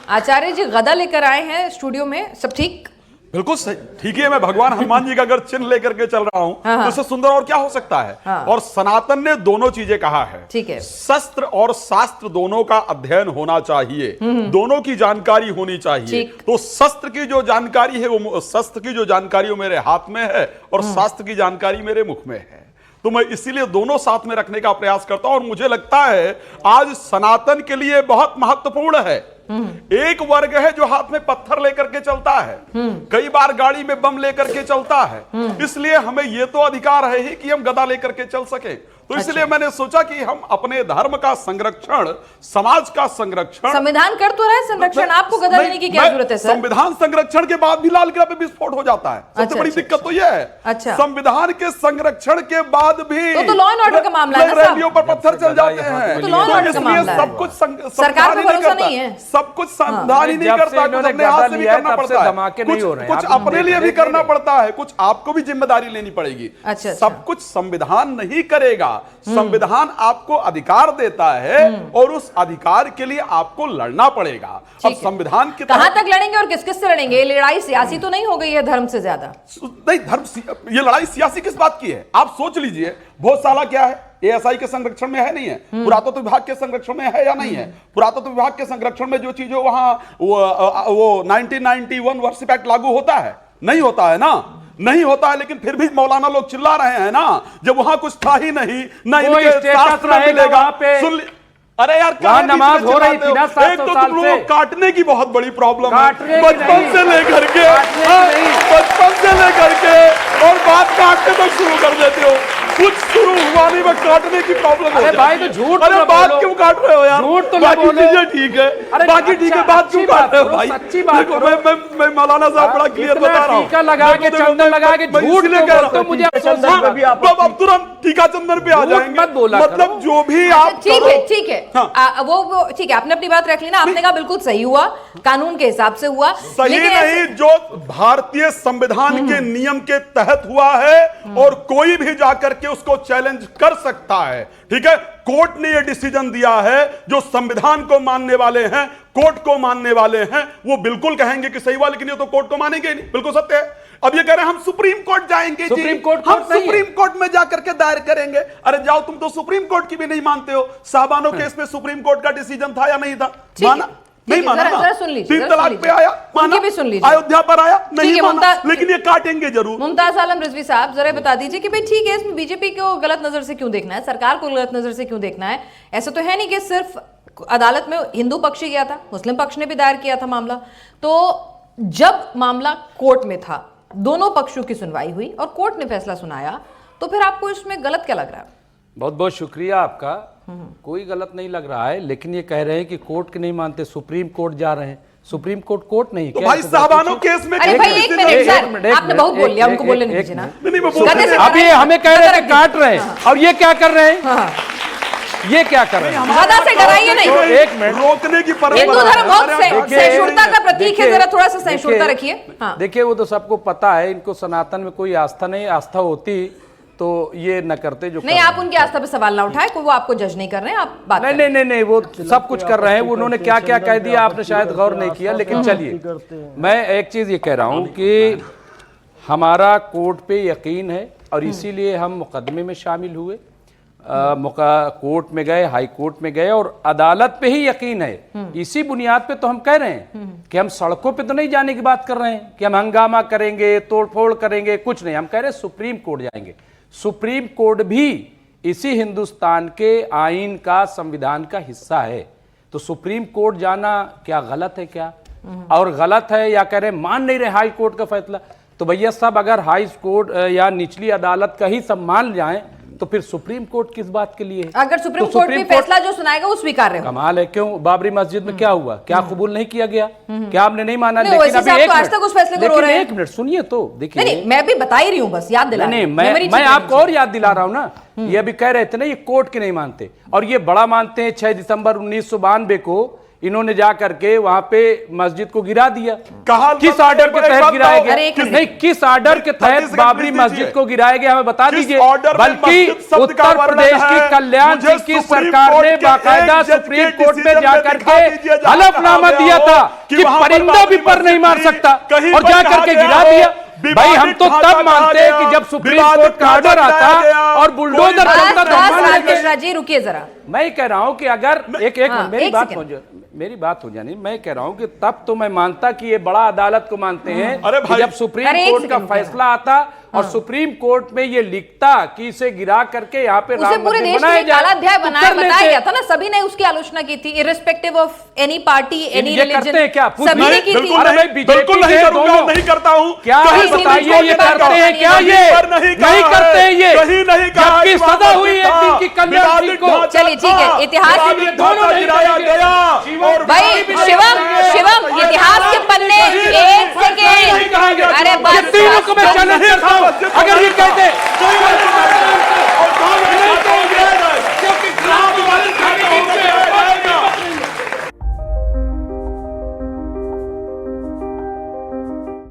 आचार्य जी गदा लेकर आए हैं स्टूडियो में, सब ठीक? बिल्कुल सही, ठीक है। मैं भगवान हनुमान जी का अगर चिन्ह लेकर के चल रहा हूं तो इससे सुंदर और क्या हो सकता है। और सनातन ने दोनों चीजें कहा है, ठीक है। शस्त्र और शास्त्र दोनों का अध्ययन होना चाहिए, दोनों की जानकारी होनी चाहिए। तो शस्त्र की जो जानकारी है वो शस्त्र की जो जानकारी वो मेरे हाथ में है और शास्त्र की जानकारी मेरे मुख में है। तो मैं इसीलिए दोनों साथ में रखने का प्रयास करता हूं और मुझे लगता है आज सनातन के लिए बहुत महत्वपूर्ण है। एक वर्ग है जो हाथ में पत्थर लेकर के चलता है, कई बार गाड़ी में बम लेकर के चलता है, इसलिए हमें यह तो अधिकार है ही कि हम गदा लेकर के चल सके। तो इसलिए मैंने सोचा कि हम अपने धर्म का संरक्षण, समाज का संरक्षण, संविधान कर तो रहे संरक्षण, आपको गदा लेने की क्या जरूरत है सर? संविधान संरक्षण के बाद भी लाल किला पे विस्फोट हो जाता है। सबसे बड़ी दिक्कत तो यह है। अच्छा, संविधान के संरक्षण के बाद भी तो लॉ एंड ऑर्डर का मामला है, रैलियों पर पत्थर चल जाते हैं। तो लॉ एंड ऑर्डर का मामला है, सब कुछ सरकार को भरोसा नहीं है, सब कुछ संविधान ही नहीं करता, कुछ अपने हाथ से भी करना पड़ता है, कुछ अपने लिए भी करना पड़ता है, कुछ आपको भी जिम्मेदारी लेनी पड़ेगी। सब कुछ संविधान नहीं करेगा, संविधान आपको अधिकार देता है और उस अधिकार के लिए आपको लड़ना पड़ेगा। अब संविधान के कहां तक लड़ेंगे और किस किस से लड़ेंगे? ये लड़ाई सियासी तो नहीं हो गई है धर्म से ज्यादा? नहीं, ये लड़ाई सियासी किस बात की है? आप सोच लीजिए, भोजशाला क्या है? एएसआई के संरक्षण में है, नहीं है? पुरातत्व विभाग के संरक्षण में है या नहीं है? पुरातत्व विभाग के संरक्षण में जो चीज वहां वो 1991 वर्षिप एक्ट लागू होता है? नहीं होता है ना, नहीं होता है। लेकिन फिर भी मौलाना लोग चिल्ला रहे हैं ना, जब वहां कुछ था ही नहीं, ना इनके शास्त्र मिलेगा। सुन, अरे यार क्या नमाज हो रही थी ना, एक तो तुम लोगों को काटने की बहुत बड़ी प्रॉब्लम है, बचपन से लेकर के और बात काटने तक शुरू कर देते हो। कुछ शुरू हुआ नहीं, मैं काटने की प्रॉब्लम है। भाई तो झूठ, अरे बात क्यों काट रहे हो यार? झूठ तो बाकी चीजें ठीक है, बाकी ठीक है, बात क्यों काट रहे हो भाई? सच्ची बात देखो, मैं मौलाना साहब बड़ा क्लियर बता रहा हूँ, टीका लगा के चंदन लगा के झूठ कह रहा हूं। मुझे अब तुरंत टीका चंदन पे आ जाएंगे, मतलब जो भी आप ठीक है, ठीक है, वो ठीक है, आपने अपनी बात रख ली ना, आपने कहा बिल्कुल सही हुआ, कानून के हिसाब से हुआ। सही नहीं, जो भारतीय संविधान के नियम के तहत हुआ है और कोई भी जाकर के उसको चैलेंज कर सकता है। ठीक है, कोर्ट ने यह डिसीजन दिया है, जो संविधान को मानने वाले हैं, कोर्ट को मानने वाले हैं, वो बिल्कुल कहेंगे कि सही हुआ, लेकिन ये तो कोर्ट को मानेंगे नहीं, बिल्कुल सत्य है। अब ये कह रहे हैं हम सुप्रीम कोर्ट जाएंगे, सुप्रीम कोर्ट हम सुप्रीम कोर्ट में जाकर के दायर करेंगे। अरे जाओ, तुम तो सुप्रीम कोर्ट की भी नहीं मानते हो। साहबानो केस में सुप्रीम कोर्ट का डिसीजन था या नहीं था? माना नहीं? माना ना? जरा सुन लीजिए, 3 तलाक पे आया, माना, भी सुन लीजिए, अयोध्या पर आया, नहीं माना, लेकिन ये काटेंगे जरूर। मुमताज आलम रिजवी साहब, जरा बता दीजिए कि भाई ठीक है, इसमें बीजेपी को गलत नजर से क्यों देखना है, सरकार को गलत नजर से क्यों देखना है? ऐसा तो है नहीं कि सिर्फ अदालत में हिंदू पक्ष ही गया था, मुस्लिम पक्ष ने भी दायर किया था मामला। तो जब मामला कोर्ट में था, दोनों पक्षों की सुनवाई हुई और कोर्ट ने फैसला सुनाया, तो फिर आपको इसमें गलत क्या लग रहा है? बहुत बहुत शुक्रिया आपका। कोई गलत नहीं लग रहा है, लेकिन ये कह रहे हैं कि कोर्ट के नहीं मानते, सुप्रीम कोर्ट जा रहे हैं। सुप्रीम कोर्ट कोर्ट नहीं, तो भाई साहबानो केस में अरे भाई एक मिनट सर, आपने बहुत बोल लिया, हमको बोलने दीजिए ना। अभी हमें कह रहे थे काट रहे हैं, और ये क्या कर रहे हैं? ये क्या कर रहे हैं? गदा से डराइए नहीं। एक मिनट, रोकने की परंपरा, हिंदू धर्म बहुत सहिष्णुता का प्रतीक है, जरा थोड़ा सा सहिष्णुता रखिए। देखिए, वो तो सबको पता है, इनको सनातन में कोई आस्था नहीं, आस्था होती तो ये न करते जो नहीं। आप उनकी आस्था पे सवाल ना उठाए, कोई वो आपको जज नहीं कर रहे हैं, आप बात नहीं, वो सब कुछ कर रहे हैं। उन्होंने क्या क्या कह दिया आपने शायद गौर नहीं किया, लेकिन चलिए, मैं एक चीज ये कह रहा हूं कि हमारा कोर्ट पे यकीन है और इसीलिए हम मुकदमे में शामिल हुए, कोर्ट में गए, हाई कोर्ट में गए, और अदालत पे ही यकीन है। इसी बुनियाद पे तो हम कह रहे हैं कि हम सड़कों पे तो नहीं जाने की बात कर रहे हैं कि हम हंगामा करेंगे, तोड़फोड़ करेंगे, कुछ नहीं। हम कह रहे हैं सुप्रीम कोर्ट जाएंगे। सुप्रीम कोर्ट भी इसी हिंदुस्तान के आईन का, संविधान का हिस्सा है। तो सुप्रीम कोर्ट जाना क्या गलत है क्या? और गलत है या कह रहे मान नहीं रहे हाई कोर्ट का फैसला? तो भैया साहब, अगर हाई कोर्ट या निचली अदालत का ही सब मान जाए तो फिर सुप्रीम कोर्ट किस बात के लिए है? अगर सुप्रीम कोर्ट भी फैसला जो सुनाएगा वो स्वीकार्य हो। कमाल है, क्यों? बाबरी मस्जिद में क्या हुआ? क्या कबूल नहीं किया गया? क्या आपने नहीं माना? लेकिन अभी एक मिनट सुनिए तो, देखिए, मैं भी बता ही रही हूँ, बस याद दिला। नहीं, मैं आपको और याद दिला रहा हूँ ना। ये अभी कह रहे थे ना, ये कोर्ट के नहीं मानते, और ये बड़ा मानते हैं। 6 दिसंबर 1992 को इन्होंने जा करके वहां पे मस्जिद को गिरा दिया। कहा किस ऑर्डर के तहत गिराया गया? अरे एक मिनट। नहीं, किस ऑर्डर के तहत बाबरी मस्जिद को गिराया गया हमें बता किस दीजिए। ऑर्डर में बल्कि मस्जिद शब्द का उत्तर वर्णन प्रदेश है? की कल्याण मुझे सिंह की सुप्रीम सरकार कोर्ट ने के बाकायदा एक जज सुप्रीम के कोर्ट में डिसीजन जाकर दिखा के दीजिए जहां हलफनामा कहा दिया गया था हो कि वहां पर परिंदा भी पर नहीं मार मस्जिद सकता, कहीं और पर जा कहा करके गया गिरा हो, दिया। भाई हम तो विवादित तब मानते हैं कि जब सुप्रीम कोर्ट का ऑर्डर आता और बुलडोजर बस चलता तो हम बस मान राकेश लेते। राज जी रुकिए जरा। मैं कह रहा हूं कि अगर एक हाँ, मेरी एक बात सेकंड। मेरी बात हो जानी, मैं कह रहा हूं कि तब तो मैं मानता कि ये बड़ा अदालत को मानते हैं अरे कि भाई, जब सुप्रीम अरे एक कोर्ट का सेकंड फैसला आता और सुप्रीम कोर्ट में ये लिखता कि इसे गिरा करके यहाँ पे उसे राम पूरे मंदिर देश बनाया में एक जाए, काला अध्याय तो बनाया कर बताया लेते। गया था ना, सभी ने उसकी आलोचना की थी, irrespective of any party any ये करते हैं क्या? रिलीजन, सभी ने की थी। बिल्कुल अरे भाई, नहीं, बीजेपी बिल्कुल नहीं के करूंगा, दोनों। नहीं करता हूं। क्या कहीं बताइए, सुप्रीम कोर्ट ये ने करते कहा, हैं क्या? कहीं ये पर नहीं कहा नहीं है, करते हैं ये। कहीं नहीं कहा जबकि है, सजा हुई है था, इनकी कल्याण सिंह विवादित को। ढांचा चलिए, ठीक है, था, इतिहास विवादित दोनों ढांचा नहीं गिराया करेंगे। गया शिवम और भाई, विवादित शिवम, ढांचा